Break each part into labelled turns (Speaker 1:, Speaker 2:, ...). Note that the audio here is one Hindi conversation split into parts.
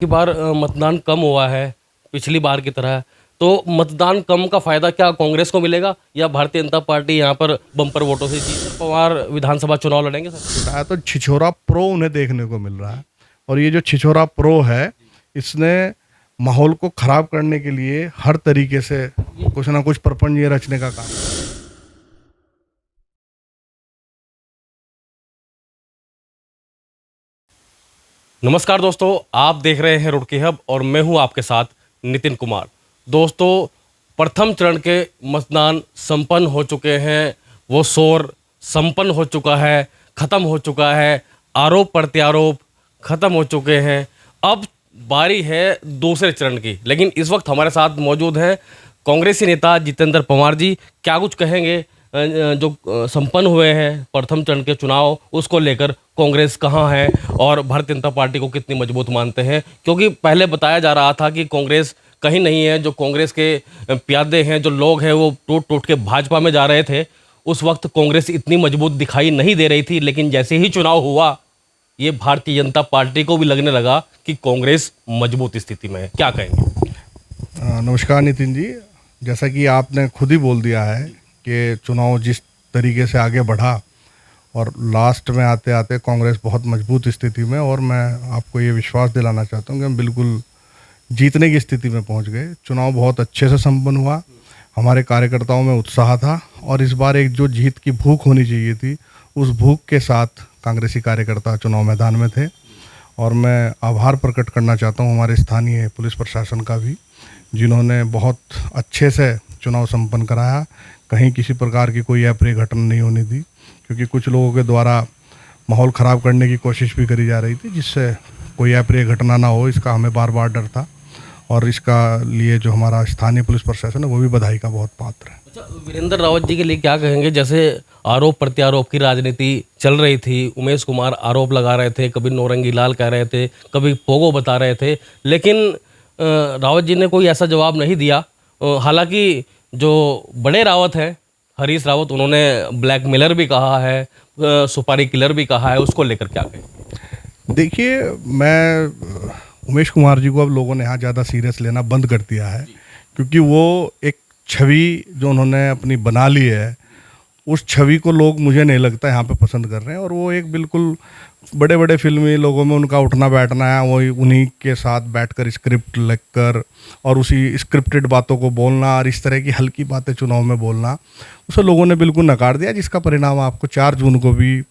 Speaker 1: की बार मतदान कम हुआ है पिछली बार की तरह। तो मतदान कम का फायदा क्या कांग्रेस को मिलेगा या भारतीय जनता पार्टी यहाँ पर बम्पर वोटों से जीत पवार विधानसभा चुनाव लड़ेंगे सर?
Speaker 2: जुटा है तो छिछोरा प्रो उन्हें देखने को मिल रहा है। और ये जो छिछोरा प्रो है, इसने माहौल को खराब करने के लिए हर तरीके से कुछ ना कुछ प्रपंच ये रचने का काम है।
Speaker 1: नमस्कार दोस्तों, आप देख रहे हैं रुड़की हब और मैं हूं आपके साथ नितिन कुमार। दोस्तों, प्रथम चरण के मतदान संपन्न हो चुके हैं। वो शोर संपन्न हो चुका है, ख़त्म हो चुका है, आरोप प्रत्यारोप ख़त्म हो चुके हैं। अब बारी है दूसरे चरण की। लेकिन इस वक्त हमारे साथ मौजूद हैं कांग्रेसी नेता जितेंद्र पवार जी। क्या कुछ कहेंगे जो संपन्न हुए हैं प्रथम चरण के चुनाव, उसको लेकर कांग्रेस कहाँ है और भारतीय जनता पार्टी को कितनी मजबूत मानते हैं? क्योंकि पहले बताया जा रहा था कि कांग्रेस कहीं नहीं है। जो कांग्रेस के प्यादे हैं, जो लोग हैं, वो टूट टूट के भाजपा में जा रहे थे। उस वक्त कांग्रेस इतनी मजबूत दिखाई नहीं दे रही थी। लेकिन जैसे ही चुनाव हुआ, ये भारतीय जनता पार्टी को भी लगने लगा कि कांग्रेस मजबूत स्थिति में है। क्या कहेंगे?
Speaker 2: नमस्कार नितिन जी। जैसा कि आपने खुद ही बोल दिया है कि चुनाव जिस तरीके से आगे बढ़ा और लास्ट में आते आते कांग्रेस बहुत मजबूत स्थिति में, और मैं आपको ये विश्वास दिलाना चाहता हूँ कि हम बिल्कुल जीतने की स्थिति में पहुँच गए। चुनाव बहुत अच्छे से संपन्न हुआ। हमारे कार्यकर्ताओं में उत्साह था और इस बार एक जो जीत की भूख होनी चाहिए थी, उस भूख के साथ कांग्रेसी कार्यकर्ता चुनाव मैदान में थे। और मैं आभार प्रकट करना चाहता हूँ हमारे स्थानीय पुलिस प्रशासन का भी, जिन्होंने बहुत अच्छे से चुनाव संपन्न कराया। कहीं किसी प्रकार की कोई अप्रिय घटना नहीं होने दी, क्योंकि कुछ लोगों के द्वारा माहौल ख़राब करने की कोशिश भी करी जा रही थी, जिससे कोई अप्रिय घटना ना हो, इसका हमें बार बार डर था। और इसका लिए जो हमारा स्थानीय पुलिस प्रशासन है, वो भी बधाई का बहुत पात्र है।
Speaker 1: अच्छा, वीरेंद्र रावत जी के लिए क्या कहेंगे? जैसे आरोप प्रत्यारोप की राजनीति चल रही थी, उमेश कुमार आरोप लगा रहे थे, कभी नौरंगी लाल कह रहे थे, कभी पोगो बता रहे थे, लेकिन रावत जी ने कोई ऐसा जवाब नहीं दिया। हालांकि जो बड़े रावत हैं, हरीश रावत, उन्होंने ब्लैकमेलर भी कहा है, सुपारी किलर भी कहा है। उसको लेकर क्या कहेंगे?
Speaker 2: देखिए, मैं उमेश कुमार जी को अब लोगों ने यहाँ ज़्यादा सीरियस लेना बंद कर दिया है, क्योंकि वो एक छवि जो उन्होंने अपनी बना ली है, उस छवि को लोग, मुझे नहीं लगता, यहाँ पे पसंद कर रहे हैं। और वो एक बिल्कुल बड़े बड़े फिल्मी लोगों में उनका उठना बैठना है, वही उन्हीं के साथ बैठकर स्क्रिप्ट लिखकर और उसी स्क्रिप्टेड बातों को बोलना और इस तरह की हल्की बातें चुनाव में बोलना, उसे लोगों ने बिल्कुल नकार दिया, जिसका परिणाम आपको 4 जून को भी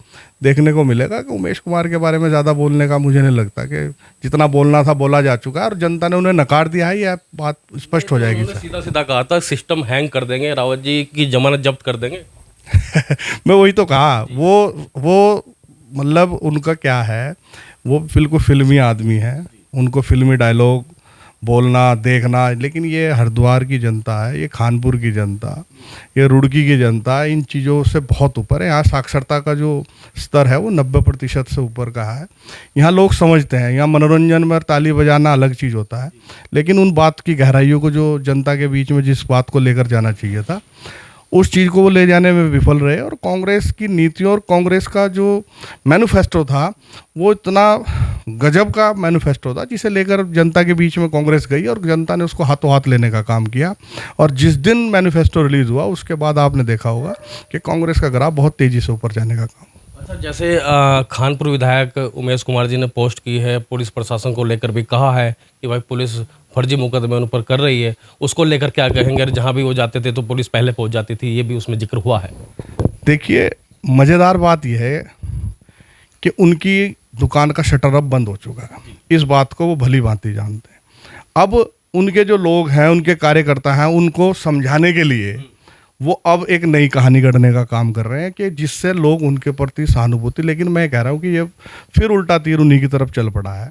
Speaker 2: देखने को मिलेगा। कि उमेश कुमार के बारे में ज़्यादा बोलने का मुझे नहीं लगता, कि जितना बोलना था बोला जा चुका है और जनता ने उन्हें नकार दिया है। ये बात स्पष्ट हो जाएगी सर।
Speaker 1: सीधा सीधा कहा था सिस्टम हैंग कर देंगे, रावत जी की जमानत जब्त कर देंगे।
Speaker 2: मैं वही तो कहा, वो मतलब उनका क्या है, वो बिल्कुल फिल्मी आदमी है, उनको फिल्मी डायलॉग बोलना देखना। लेकिन ये हरिद्वार की जनता है, ये कानपुर की जनता, ये रुड़की की जनता इन चीज़ों से बहुत ऊपर है। यहाँ साक्षरता का जो स्तर है वो 90% से ऊपर का है। यहाँ लोग समझते हैं, यहाँ मनोरंजन में ताली बजाना अलग चीज़ होता है, लेकिन उन बात की गहराइयों को, जो जनता के बीच में जिस बात को लेकर जाना चाहिए था, उस चीज़ को वो ले जाने में विफल रहे। और कांग्रेस की नीतियों और कांग्रेस का जो मैनिफेस्टो था, वो इतना गजब का मैनिफेस्टो था, जिसे लेकर जनता के बीच में कांग्रेस गई और जनता ने उसको हाथों हाथ लेने का काम किया। और जिस दिन मैनिफेस्टो रिलीज़ हुआ, उसके बाद आपने देखा होगा कि कांग्रेस का ग्राफ बहुत तेज़ी से ऊपर जाने का काम।
Speaker 1: अच्छा, जैसे खानपुर विधायक उमेश कुमार जी ने पोस्ट की है, पुलिस प्रशासन को लेकर भी कहा है कि भाई पुलिस फर्जी मुकदमे उन पर कर रही है, उसको लेकर क्या कहेंगे? और जहाँ भी वो जाते थे तो पुलिस पहले पहुँच जाती थी, ये भी उसमें जिक्र हुआ है।
Speaker 2: देखिए, मज़ेदार बात यह है कि उनकी दुकान का शटर अब बंद हो चुका है। इस बात को वो भली भांति जानते हैं। अब उनके जो लोग हैं, उनके कार्यकर्ता हैं, उनको समझाने के लिए वो अब एक नई कहानी गढ़ने का काम कर रहे हैं, कि जिससे लोग उनके प्रति सहानुभूति। लेकिन मैं कह रहा हूँ कि ये फिर उल्टा तीर उन्हीं की तरफ चल पड़ा है।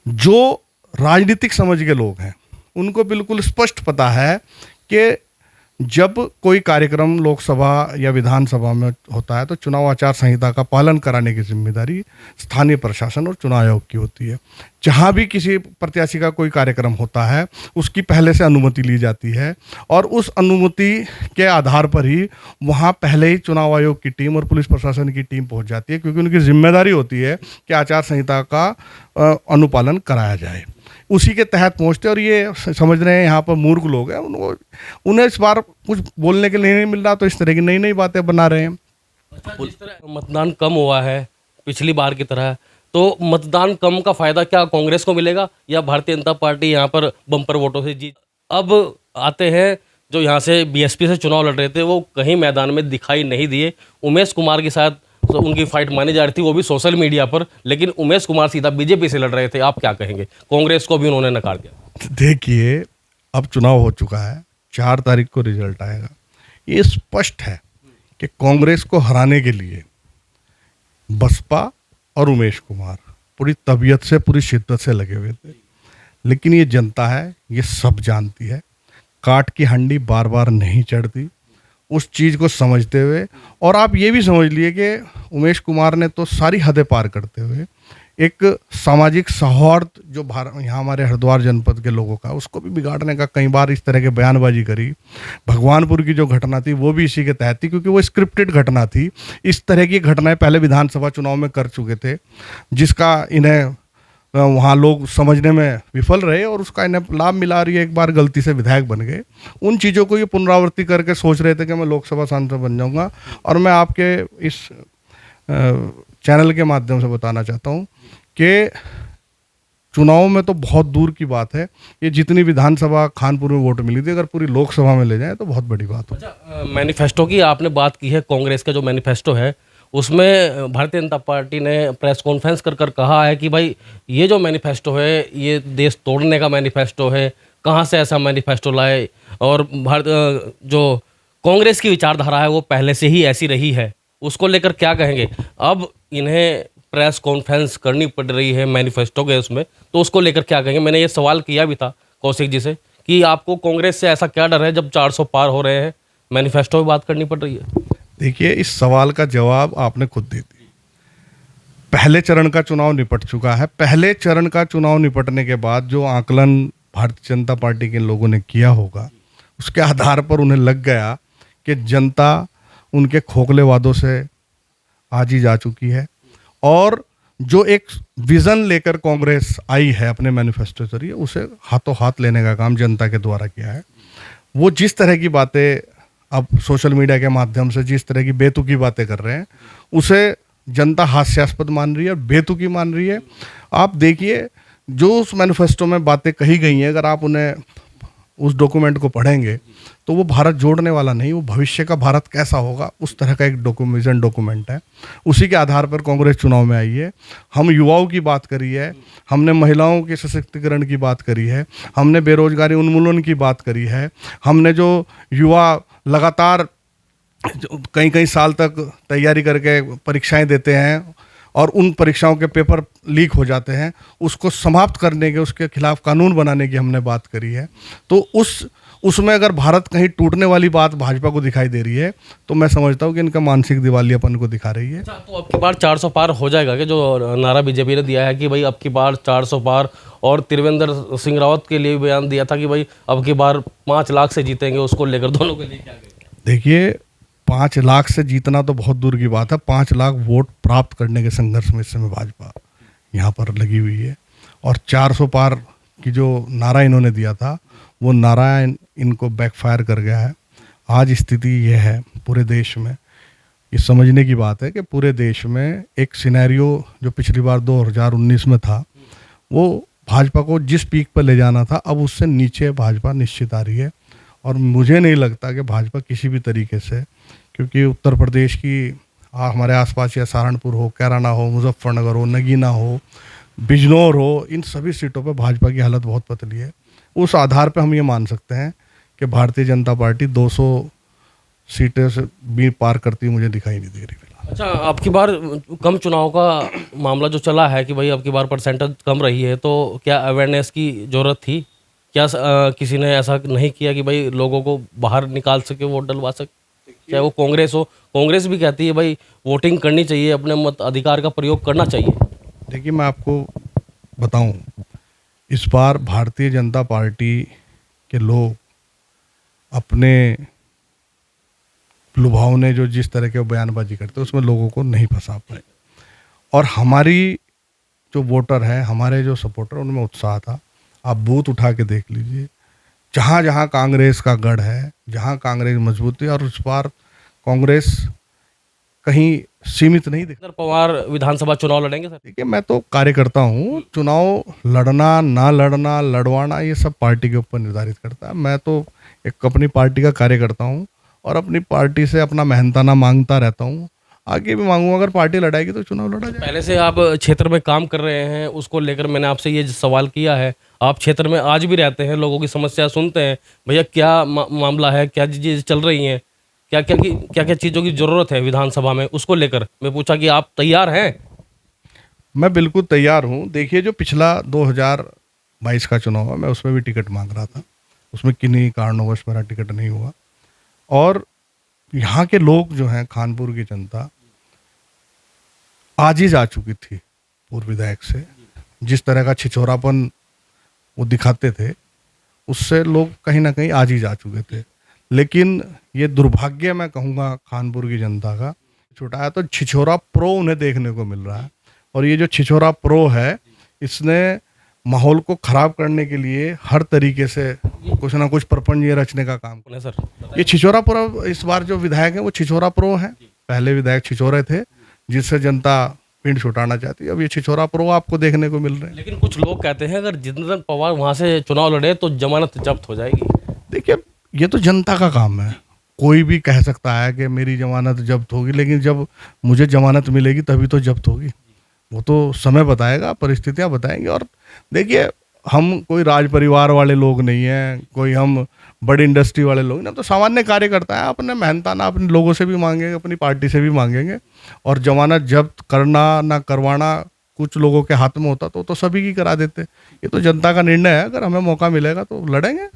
Speaker 2: जो राजनीतिक समझ के लोग हैं, उनको बिल्कुल स्पष्ट पता है कि जब कोई कार्यक्रम लोकसभा या विधानसभा में होता है तो चुनाव आचार संहिता का पालन कराने की जिम्मेदारी स्थानीय प्रशासन और चुनाव आयोग की होती है। जहाँ भी किसी प्रत्याशी का कोई कार्यक्रम होता है उसकी पहले से अनुमति ली जाती है और उस अनुमति के आधार पर ही वहाँ पहले ही चुनाव आयोग की टीम और पुलिस प्रशासन की टीम पहुँच जाती है, क्योंकि उनकी जिम्मेदारी होती है कि आचार संहिता का अनुपालन कराया जाए। उसी के तहत पहुँचते, और ये समझ रहे हैं यहाँ पर मूर्ख लोग हैं, उन्हें इस बार कुछ बोलने के लिए नहीं मिल रहा, तो इस तरह की नई नई बातें बना रहे हैं।
Speaker 1: अच्छा, जिस तरह मतदान कम हुआ है पिछली बार की तरह, तो मतदान कम का फायदा क्या कांग्रेस को मिलेगा या भारतीय जनता पार्टी यहाँ पर बम्पर वोटों से जीत? अब आते हैं जो यहाँ से बीएसपी से चुनाव लड़ रहे थे, वो कहीं मैदान में दिखाई नहीं दिए। उमेश कुमार के साथ तो उनकी फाइट मानी जा रही थी, वो भी सोशल मीडिया पर, लेकिन उमेश कुमार सीधा बीजेपी से लड़ रहे थे। आप क्या कहेंगे? कांग्रेस को भी उन्होंने नकार दिया।
Speaker 2: देखिए, अब चुनाव हो चुका है, 4 तारीख को रिजल्ट आएगा। ये स्पष्ट है कि कांग्रेस को हराने के लिए बसपा और उमेश कुमार पूरी तबीयत से, पूरी शिद्दत से लगे हुए थे। लेकिन ये जनता है, ये सब जानती है, काट की हंडी बार बार नहीं चढ़ती। उस चीज़ को समझते हुए, और आप ये भी समझ लिए कि उमेश कुमार ने तो सारी हदें पार करते हुए एक सामाजिक सौहार्द जो यहाँ हमारे हरिद्वार जनपद के लोगों का, उसको भी बिगाड़ने का कई बार इस तरह के बयानबाजी करी। भगवानपुर की जो घटना थी वो भी इसी के तहत थी, क्योंकि वो स्क्रिप्टेड घटना थी। इस तरह की घटनाएं पहले विधानसभा चुनाव में कर चुके थे, जिसका इन्हें वहाँ लोग समझने में विफल रहे और उसका इन्हें लाभ मिला रही है। एक बार गलती से विधायक बन गए, उन चीज़ों को ये पुनरावृत्ति करके सोच रहे थे कि मैं लोकसभा सांसद बन जाऊंगा। और मैं आपके इस चैनल के माध्यम से बताना चाहता हूँ कि चुनाव में तो बहुत दूर की बात है, ये जितनी विधानसभा खानपुर में वोट मिली थी, अगर पूरी लोकसभा में ले जाए तो बहुत बड़ी बात हो।
Speaker 1: अच्छा, मैनिफेस्टो की आपने बात की है। कांग्रेस का जो मैनिफेस्टो है उसमें भारतीय जनता पार्टी ने प्रेस कॉन्फ्रेंस कर कहा है कि भाई ये जो मैनिफेस्टो है ये देश तोड़ने का मैनिफेस्टो है। कहाँ से ऐसा मैनिफेस्टो लाए? और भारत जो कांग्रेस की विचारधारा है वो पहले से ही ऐसी रही है, उसको लेकर क्या कहेंगे? अब इन्हें प्रेस कॉन्फ्रेंस करनी पड़ रही है मैनिफेस्टो के उसमें, तो उसको लेकर क्या कहेंगे? मैंने ये सवाल किया भी था कौशिक जी से कि आपको कांग्रेस से ऐसा क्या डर है जब 400 पार हो रहे हैं, मैनिफेस्टो की बात करनी पड़ रही है?
Speaker 2: देखिए, इस सवाल का जवाब आपने खुद दे दिया। पहले चरण का चुनाव निपट चुका है। पहले चरण का चुनाव निपटने के बाद जो आकलन भारतीय जनता पार्टी के लोगों ने किया होगा, उसके आधार पर उन्हें लग गया कि जनता उनके खोखले वादों से आज ही जा चुकी है, और जो एक विज़न लेकर कांग्रेस आई है अपने मैनिफेस्टो जरिए, उसे हाथों हाथ लेने का काम जनता के द्वारा किया है। वो जिस तरह की बातें अब सोशल मीडिया के माध्यम से जिस तरह की बेतुकी बातें कर रहे हैं, उसे जनता हास्यास्पद मान रही है और बेतुकी मान रही है। आप देखिए, जो उस मैनिफेस्टो में बातें कही गई हैं, अगर आप उन्हें उस डॉक्यूमेंट को पढ़ेंगे तो वो भारत जोड़ने वाला नहीं, वो भविष्य का भारत कैसा होगा उस तरह का एक डॉक्यूमेंट है। उसी के आधार पर कांग्रेस चुनाव में आई है। हम युवाओं की बात करी है, हमने महिलाओं के सशक्तिकरण की बात करी है, हमने बेरोजगारी उन्मूलन की बात करी है, हमने जो युवा लगातार कई कई साल तक तैयारी करके परीक्षाएं देते हैं और उन परीक्षाओं के पेपर लीक हो जाते हैं, उसको समाप्त करने के, उसके खिलाफ कानून बनाने की हमने बात करी है। तो उसमें अगर भारत कहीं टूटने वाली बात भाजपा को दिखाई दे रही है, तो मैं समझता हूँ कि इनका मानसिक दिवालियापन को दिखा रही है।
Speaker 1: अच्छा, तो अब की बार 400 पार हो जाएगा कि जो नारा बीजेपी ने दिया है कि भाई अब की बार 400 पार, और त्रिवेंद्र सिंह रावत के लिए बयान दिया था कि भाई अब की बार 5 लाख से जीतेंगे, उसको लेकर दोनों के लिए क्या कहेंगे?
Speaker 2: देखिए, 5 लाख से जीतना तो बहुत दूर की बात है, 5 लाख वोट प्राप्त करने के संघर्ष में इस समय भाजपा यहाँ पर लगी हुई है। और 400 पार की जो नारा इन्होंने दिया था, वो नारा इनको बैकफायर कर गया है। आज स्थिति ये है पूरे देश में, ये समझने की बात है कि पूरे देश में एक सिनेरियो जो पिछली बार 2019 में था, वो भाजपा को जिस पीक पर ले जाना था, अब उससे नीचे भाजपा निश्चित आ रही है। और मुझे नहीं लगता कि भाजपा किसी भी तरीके से, क्योंकि उत्तर प्रदेश की हमारे आसपास या सहारनपुर हो, कैराना हो, मुजफ्फरनगर हो, नगीना हो, बिजनौर हो, इन सभी सीटों पर भाजपा की हालत बहुत पतली है। उस आधार पर हम ये मान सकते हैं कि भारतीय जनता पार्टी 200 सीटें से भी पार करती मुझे दिखाई नहीं दे रही।
Speaker 1: अच्छा, अब की बार कम चुनाव का मामला जो चला है कि भाई अब की बार परसेंटेज कम रही है, तो क्या अवेयरनेस की ज़रूरत थी? क्या किसी ने ऐसा नहीं किया कि भाई लोगों को बाहर निकाल सके, वोट डलवा सके? चाहे वो कांग्रेस हो, कांग्रेस भी कहती है भाई वोटिंग करनी चाहिए, अपने मत अधिकार का प्रयोग करना चाहिए।
Speaker 2: देखिए, मैं आपको बताऊं, इस बार भारतीय जनता पार्टी के लोग अपने लुभावने जो जिस तरह के बयानबाजी करते हैं उसमें लोगों को नहीं फंसा पाए, और हमारी जो वोटर है, हमारे जो सपोर्टर, उनमें उत्साह था। आप बूथ उठा के देख लीजिए, जहाँ जहाँ कांग्रेस का गढ़ है, जहाँ कांग्रेस मजबूत है, और इस बार कांग्रेस कहीं सीमित नहीं दिखती।
Speaker 1: शरद पवार विधानसभा चुनाव लड़ेंगे सर?
Speaker 2: देखिए, मैं तो कार्यकर्ता हूँ, चुनाव लड़ना ना लड़ना, लड़वाना, ये सब पार्टी के ऊपर निर्धारित करता है। मैं तो एक अपनी पार्टी का कार्यकर्ता हूँ और अपनी पार्टी से अपना मेहनताना मांगता रहता हूँ, आगे भी मांगूंगा। अगर पार्टी लड़ाएगी तो चुनाव लड़ा जाए।
Speaker 1: पहले से आप क्षेत्र में काम कर रहे हैं, उसको लेकर मैंने आपसे ये सवाल किया है। आप क्षेत्र में आज भी रहते हैं, लोगों की समस्या सुनते हैं, भैया क्या मामला है, क्या चीज़ें चल रही हैं, क्या क्या चीज़ों की ज़रूरत है विधानसभा में, उसको लेकर मैं पूछा कि आप तैयार हैं?
Speaker 2: मैं बिल्कुल तैयार हूँ। देखिए, जो पिछला 2022 का चुनाव है, मैं उसमें भी टिकट मांग रहा था, उसमें किन्हीं कारणवश मेरा टिकट नहीं हुआ, और यहाँ के लोग जो हैं, खानपुर की जनता आजिज आ चुकी थी पूर्व विधायक से। जिस तरह का छिछोरापन वो दिखाते थे, उससे लोग कहीं ना कहीं आजिज आ चुके थे। लेकिन ये दुर्भाग्य मैं कहूँगा खानपुर की जनता का, छुटाया तो छिछोरा प्रो उन्हें देखने को मिल रहा है, और ये जो छिछोरा प्रो है, इसने माहौल को खराब करने के लिए हर तरीके से कुछ ना कुछ प्रपंच ये रचने का काम
Speaker 1: है सर?
Speaker 2: ये छिछोरा प्रो, इस बार जो विधायक है वो छिछोरा प्रो है। पहले विधायक छिछोरे थे, जिससे जनता पिंड छुटाना चाहती है। अब ये छिछोरा प्रो आपको देखने को मिल रहे हैं।
Speaker 1: लेकिन कुछ लोग कहते हैं अगर जितेंद्र पवार वहाँ से चुनाव लड़े तो जमानत जब्त हो जाएगी।
Speaker 2: देखिए, ये तो जनता का काम है। कोई भी कह सकता है कि मेरी जमानत जब्त होगी, लेकिन जब मुझे जमानत मिलेगी तभी तो जब्त होगी। वो तो समय बताएगा, परिस्थितियां बताएंगी। और देखिए, हम कोई राज परिवार वाले लोग नहीं हैं, कोई हम बड़ी इंडस्ट्री वाले लोग नहीं, तो सामान्य कार्यकर्ता है। अपने मेहनताना अपने लोगों से भी मांगेंगे, अपनी पार्टी से भी मांगेंगे, और जमानत जब्त करना ना करवाना कुछ लोगों के हाथ में होता तो सभी की करा देते। ये तो जनता का निर्णय है। अगर हमें मौका मिलेगा तो लड़ेंगे।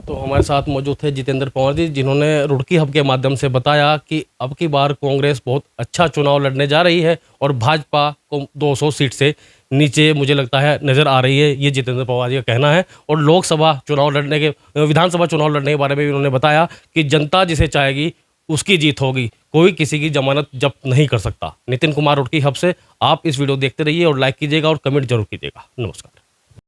Speaker 1: तो हमारे साथ मौजूद थे जितेंद्र पवार जी, जिन्होंने रुड़की हब के माध्यम से बताया कि अब की बार कांग्रेस बहुत अच्छा चुनाव लड़ने जा रही है और भाजपा को 200 सीट से नीचे मुझे लगता है नज़र आ रही है, ये जितेंद्र पवार जी का कहना है। और लोकसभा चुनाव लड़ने के, विधानसभा चुनाव लड़ने के बारे में भी उन्होंने बताया कि जनता जिसे चाहेगी उसकी जीत होगी, कोई किसी की जमानत जब्त नहीं कर सकता। नितिन कुमार रुड़की हब से आप इस वीडियो देखते रहिए और लाइक कीजिएगा और कमेंट जरूर कीजिएगा। नमस्कार।